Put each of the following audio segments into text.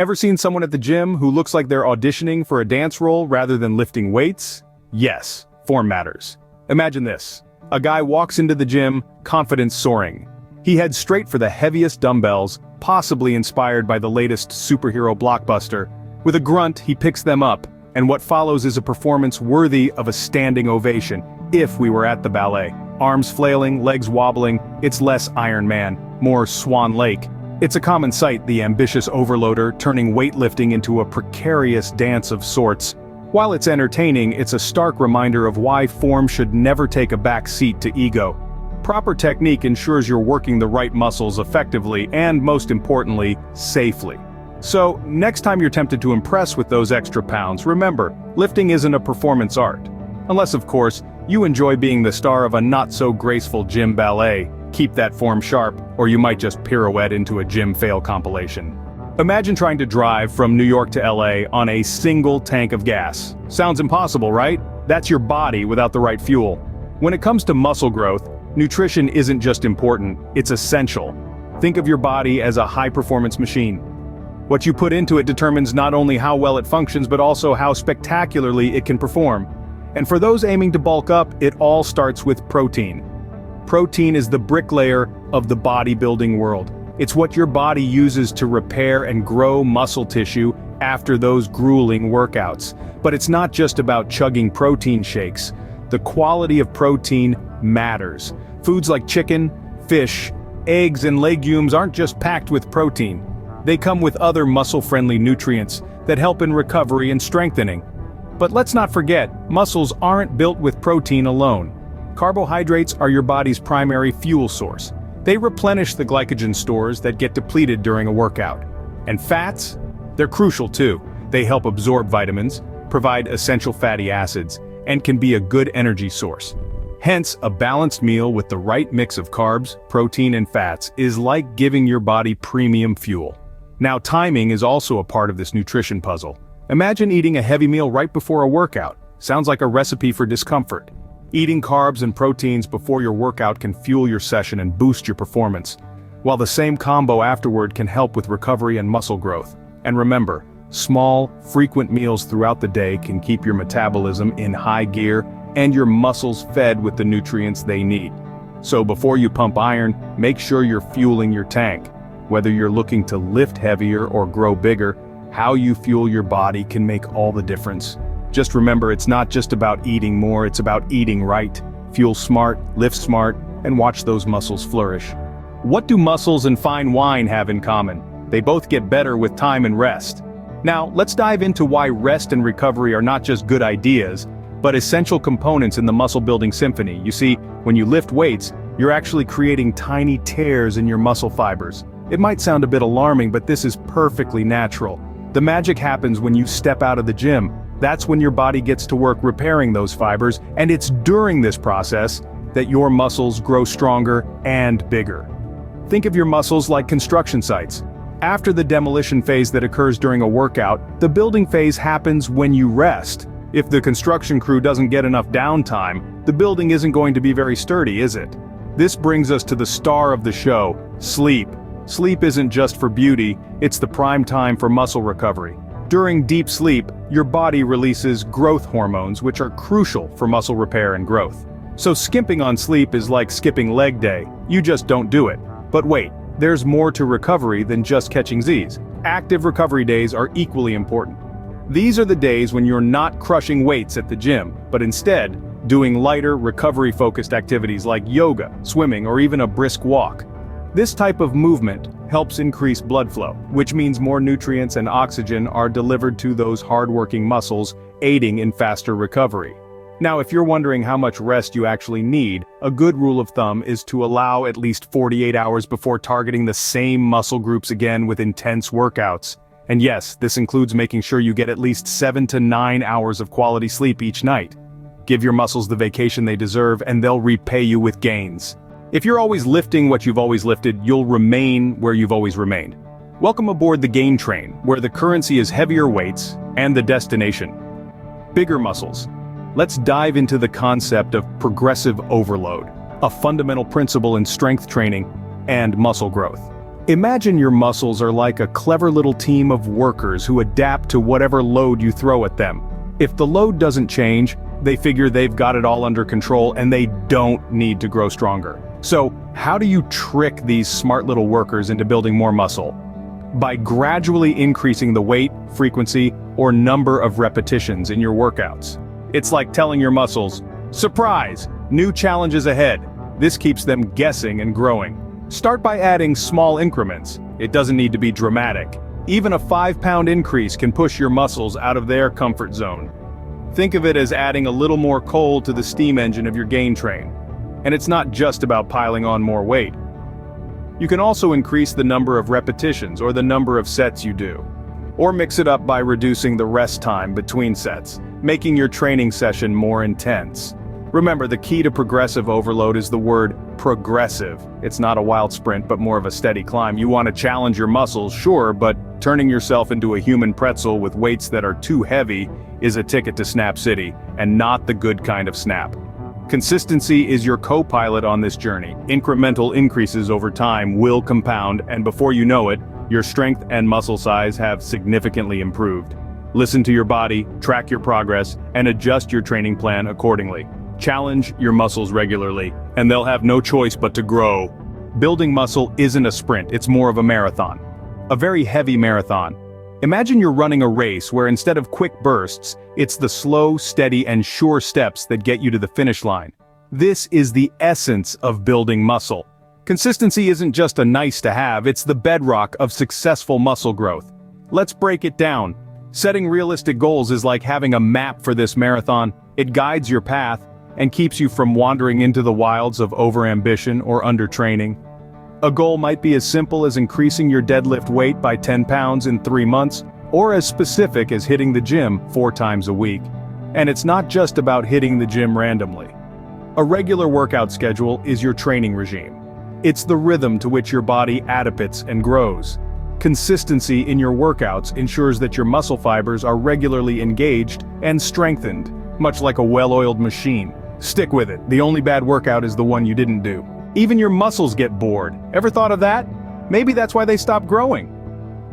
Ever seen someone at the gym who looks like they're auditioning for a dance role rather than lifting weights? Yes, form matters. Imagine this. A guy walks into the gym, confidence soaring. He heads straight for the heaviest dumbbells, possibly inspired by the latest superhero blockbuster. With a grunt, he picks them up, and what follows is a performance worthy of a standing ovation, if we were at the ballet. Arms flailing, legs wobbling, it's less Iron Man, more Swan Lake. It's a common sight, the ambitious overloader turning weightlifting into a precarious dance of sorts. While it's entertaining, it's a stark reminder of why form should never take a back seat to ego. Proper technique ensures you're working the right muscles effectively and, most importantly, safely. So, next time you're tempted to impress with those extra pounds, remember, lifting isn't a performance art. Unless, of course, you enjoy being the star of a not-so-graceful gym ballet. Keep that form sharp, or you might just pirouette into a gym fail compilation. Imagine trying to drive from New York to LA on a single tank of gas. Sounds impossible, right? That's your body without the right fuel. When it comes to muscle growth, nutrition isn't just important, it's essential. Think of your body as a high-performance machine. What you put into it determines not only how well it functions but also how spectacularly it can perform. And for those aiming to bulk up, it all starts with protein. Protein is the bricklayer of the bodybuilding world. It's what your body uses to repair and grow muscle tissue after those grueling workouts. But it's not just about chugging protein shakes. The quality of protein matters. Foods like chicken, fish, eggs, and legumes aren't just packed with protein. They come with other muscle-friendly nutrients that help in recovery and strengthening. But let's not forget, muscles aren't built with protein alone. Carbohydrates are your body's primary fuel source. They replenish the glycogen stores that get depleted during a workout. And fats? They're crucial too. They help absorb vitamins, provide essential fatty acids, and can be a good energy source. Hence, a balanced meal with the right mix of carbs, protein, and fats is like giving your body premium fuel. Now, timing is also a part of this nutrition puzzle. Imagine eating a heavy meal right before a workout. Sounds like a recipe for discomfort. Eating carbs and proteins before your workout can fuel your session and boost your performance, while the same combo afterward can help with recovery and muscle growth. And remember, small, frequent meals throughout the day can keep your metabolism in high gear and your muscles fed with the nutrients they need. So before you pump iron, make sure you're fueling your tank. Whether you're looking to lift heavier or grow bigger, how you fuel your body can make all the difference. Just remember, it's not just about eating more, it's about eating right. Fuel smart, lift smart, and watch those muscles flourish. What do muscles and fine wine have in common? They both get better with time and rest. Now, let's dive into why rest and recovery are not just good ideas, but essential components in the muscle-building symphony. You see, when you lift weights, you're actually creating tiny tears in your muscle fibers. It might sound a bit alarming, but this is perfectly natural. The magic happens when you step out of the gym. That's when your body gets to work repairing those fibers, and it's during this process that your muscles grow stronger and bigger. Think of your muscles like construction sites. After the demolition phase that occurs during a workout, the building phase happens when you rest. If the construction crew doesn't get enough downtime, the building isn't going to be very sturdy, is it? This brings us to the star of the show, sleep. Sleep isn't just for beauty, it's the prime time for muscle recovery. During deep sleep, your body releases growth hormones which are crucial for muscle repair and growth. So skimping on sleep is like skipping leg day, you just don't do it. But wait, there's more to recovery than just catching Z's. Active recovery days are equally important. These are the days when you're not crushing weights at the gym, but instead, doing lighter, recovery-focused activities like yoga, swimming, or even a brisk walk. This type of movement helps increase blood flow, which means more nutrients and oxygen are delivered to those hard-working muscles, aiding in faster recovery. Now, if you're wondering how much rest you actually need, a good rule of thumb is to allow at least 48 hours before targeting the same muscle groups again with intense workouts. And yes, this includes making sure you get at least 7 to 9 hours of quality sleep each night. Give your muscles the vacation they deserve, and they'll repay you with gains. If you're always lifting what you've always lifted, you'll remain where you've always remained. Welcome aboard the gain train, where the currency is heavier weights, and the destination bigger muscles. Let's dive into the concept of progressive overload, a fundamental principle in strength training and muscle growth. Imagine your muscles are like a clever little team of workers who adapt to whatever load you throw at them. If the load doesn't change, they figure they've got it all under control and they don't need to grow stronger. So, how do you trick these smart little workers into building more muscle? By gradually increasing the weight, frequency, or number of repetitions in your workouts. It's like telling your muscles, "Surprise! New challenges ahead." This keeps them guessing and growing. Start by adding small increments. It doesn't need to be dramatic. Even a 5-pound increase can push your muscles out of their comfort zone. Think of it as adding a little more coal to the steam engine of your gain train. And it's not just about piling on more weight. You can also increase the number of repetitions or the number of sets you do. Or mix it up by reducing the rest time between sets, making your training session more intense. Remember, the key to progressive overload is the word progressive. It's not a wild sprint, but more of a steady climb. You want to challenge your muscles, sure, but turning yourself into a human pretzel with weights that are too heavy is a ticket to Snap City, and not the good kind of snap. Consistency is your co-pilot on this journey. Incremental increases over time will compound, and before you know it, your strength and muscle size have significantly improved. Listen to your body, track your progress, and adjust your training plan accordingly. Challenge your muscles regularly, and they'll have no choice but to grow. Building muscle isn't a sprint, it's more of a marathon. A very heavy marathon. Imagine you're running a race where instead of quick bursts, it's the slow, steady, and sure steps that get you to the finish line. This is the essence of building muscle. Consistency isn't just a nice to have, it's the bedrock of successful muscle growth. Let's break it down. Setting realistic goals is like having a map for this marathon. It guides your path and keeps you from wandering into the wilds of overambition or undertraining. A goal might be as simple as increasing your deadlift weight by 10 pounds in 3 months, or as specific as hitting the gym 4 times a week. And it's not just about hitting the gym randomly. A regular workout schedule is your training regime. It's the rhythm to which your body adaptates and grows. Consistency in your workouts ensures that your muscle fibers are regularly engaged and strengthened, much like a well-oiled machine. Stick with it, the only bad workout is the one you didn't do. Even your muscles get bored. Ever thought of that? Maybe that's why they stop growing.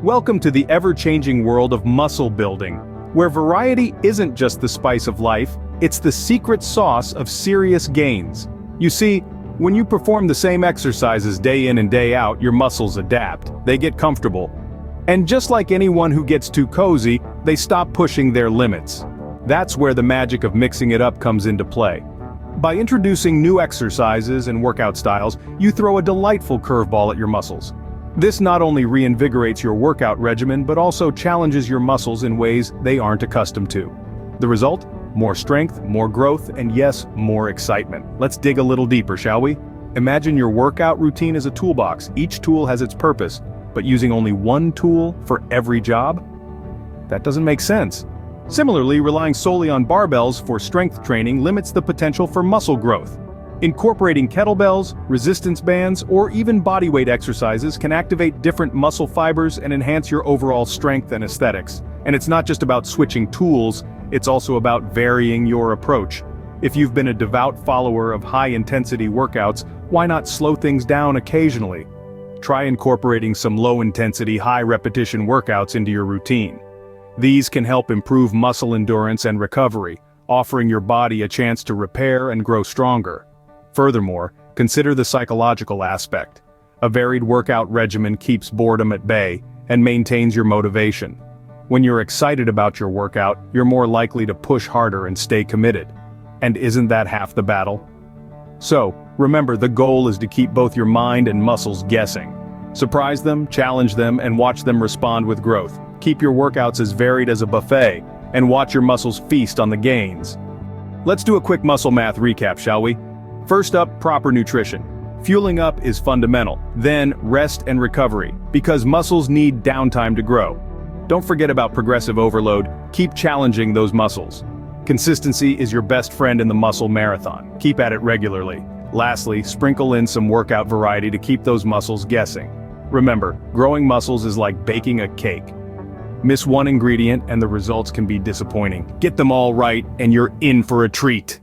Welcome to the ever-changing world of muscle building, where variety isn't just the spice of life, it's the secret sauce of serious gains. You see, when you perform the same exercises day in and day out, your muscles adapt, they get comfortable. And just like anyone who gets too cozy, they stop pushing their limits. That's where the magic of mixing it up comes into play. By introducing new exercises and workout styles, you throw a delightful curveball at your muscles. This not only reinvigorates your workout regimen, but also challenges your muscles in ways they aren't accustomed to. The result? More strength, more growth, and yes, more excitement. Let's dig a little deeper, shall we? Imagine your workout routine as a toolbox. Each tool has its purpose, but using only one tool for every job? That doesn't make sense. Similarly, relying solely on barbells for strength training limits the potential for muscle growth. Incorporating kettlebells, resistance bands, or even bodyweight exercises can activate different muscle fibers and enhance your overall strength and aesthetics. And it's not just about switching tools, it's also about varying your approach. If you've been a devout follower of high-intensity workouts, why not slow things down occasionally? Try incorporating some low-intensity, high-repetition workouts into your routine. These can help improve muscle endurance and recovery, offering your body a chance to repair and grow stronger. Furthermore, consider the psychological aspect. A varied workout regimen keeps boredom at bay and maintains your motivation. When you're excited about your workout, you're more likely to push harder and stay committed. And isn't that half the battle? So, remember, the goal is to keep both your mind and muscles guessing. Surprise them, challenge them, and watch them respond with growth. Keep your workouts as varied as a buffet, and watch your muscles feast on the gains. Let's do a quick muscle math recap, shall we? First up, proper nutrition. Fueling up is fundamental, then rest and recovery, because muscles need downtime to grow. Don't forget about progressive overload, keep challenging those muscles. Consistency is your best friend in the muscle marathon, keep at it regularly. Lastly, sprinkle in some workout variety to keep those muscles guessing. Remember, growing muscles is like baking a cake. Miss one ingredient and the results can be disappointing. Get them all right and you're in for a treat.